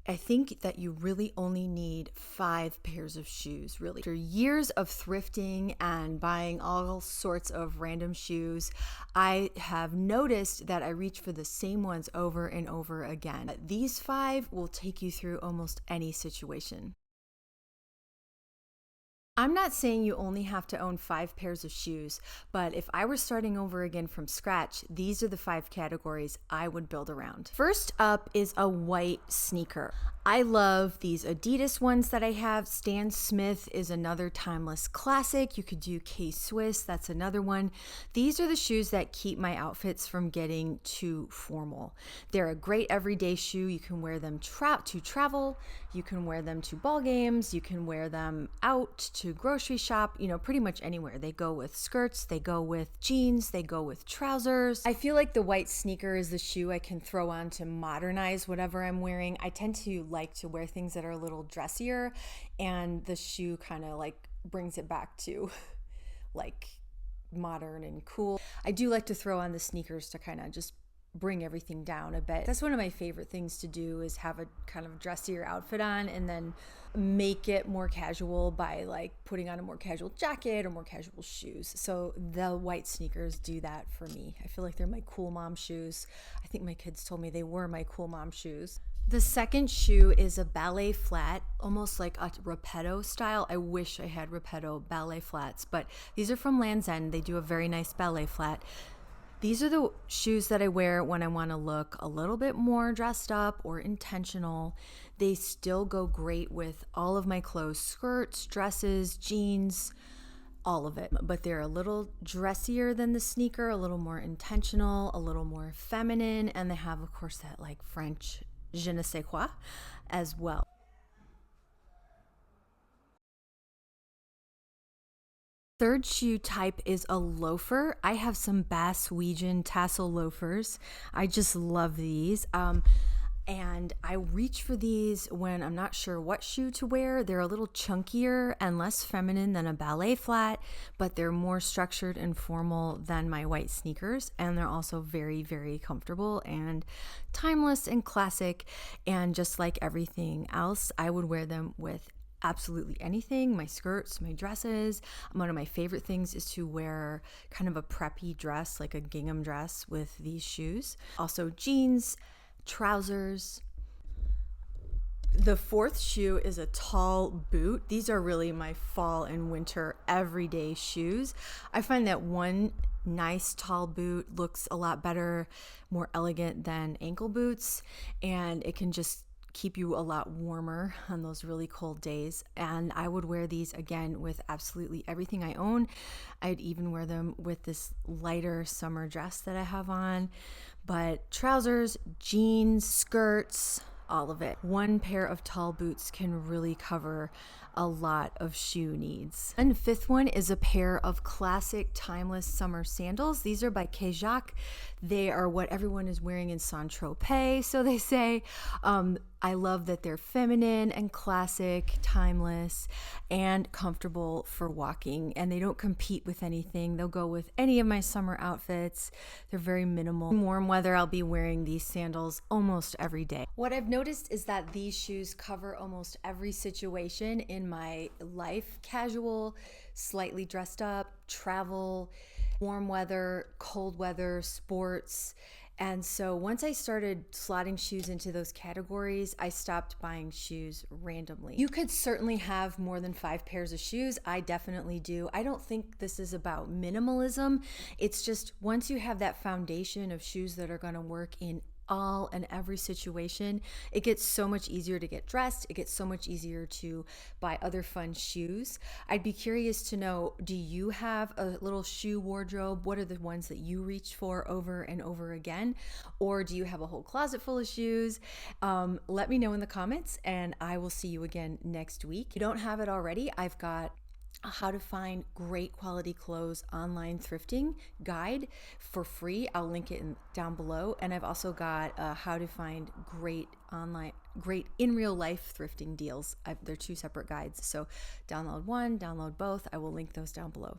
I think that you really only need 5 pairs of shoes, really. After years of thrifting and buying all sorts of random shoes, I have noticed that I reach for the same ones over and over again. These 5 will take you through almost any situation. I'm not saying you only have to own 5 pairs of shoes, but if I were starting over again from scratch, these are the 5 categories I would build around. First up is a white sneaker. I love these Adidas ones that I have. Stan Smith is another timeless classic. You could do K-Swiss, that's another one. These are the shoes that keep my outfits from getting too formal. They're a great everyday shoe. You can wear them to travel, you can wear them to ball games, you can wear them out to grocery shop, pretty much anywhere. They go with skirts, they go with jeans, they go with trousers. I feel like the white sneaker is the shoe I can throw on to modernize whatever I'm wearing. I tend to like to wear things that are a little dressier, and the shoe kind of like brings it back to like modern and cool. I do like to throw on the sneakers to kind of just bring everything down a bit. That's one of my favorite things to do, is have a kind of dressier outfit on and then make it more casual by like putting on a more casual jacket or more casual shoes. So the white sneakers do that for me. I feel like they're my cool mom shoes. I think my kids told me they were my cool mom shoes. The second shoe is a ballet flat, almost like a Repetto style. I wish I had Repetto ballet flats, but these are from Land's End. They do a very nice ballet flat. These are the shoes that I wear when I want to look a little bit more dressed up or intentional. They still go great with all of my clothes, skirts, dresses, jeans, all of it. But they're a little dressier than the sneaker, a little more intentional, a little more feminine, and they have, of course, that like French je ne sais quoi as well. Third shoe type is a loafer. I have some Bass-Weejan tassel loafers. I just love these. And I reach for these when I'm not sure what shoe to wear. They're a little chunkier and less feminine than a ballet flat, but they're more structured and formal than my white sneakers. And they're also very, very comfortable and timeless and classic. And just like everything else, I would wear them with absolutely anything, my skirts, my dresses. One of my favorite things is to wear kind of a preppy dress, like a gingham dress with these shoes. Also jeans, trousers. The fourth shoe is a tall boot. These are really my fall and winter everyday shoes. I find that one nice tall boot looks a lot better, more elegant than ankle boots, and it can just keep you a lot warmer on those really cold days. And I would wear these again with absolutely everything I own. I'd even wear them with this lighter summer dress that I have on. But trousers, jeans, skirts, all of it. One pair of tall boots can really cover a lot of shoe needs. And fifth one is a pair of classic timeless summer sandals. These are by Kajak. They are what everyone is wearing in Saint-Tropez, so they say. I love that they're feminine and classic, timeless, and comfortable for walking, and they don't compete with anything. They'll go with any of my summer outfits. They're very minimal. In warm weather, I'll be wearing these sandals almost every day. What I've noticed is that these shoes cover almost every situation in my life: casual, slightly dressed up, travel, warm weather, cold weather, sports. And so once I started slotting shoes into those categories, I stopped buying shoes randomly. You could certainly have more than 5 pairs of shoes. I definitely do. I don't think this is about minimalism. It's just once you have that foundation of shoes that are going to work in all and every situation, it gets so much easier to get dressed. It gets so much easier to buy other fun shoes. I'd be curious to know, do you have a little shoe wardrobe? What are the ones that you reach for over and over again? Or do you have a whole closet full of shoes? Let me know in the comments, and I will see you again next week. If you don't have it already, I've got a how to find great quality clothes online thrifting guide for free. I'll link it down below. And I've also got a how to find great in real life thrifting deals. They're 2 separate guides. So download one, download both. I will link those down below.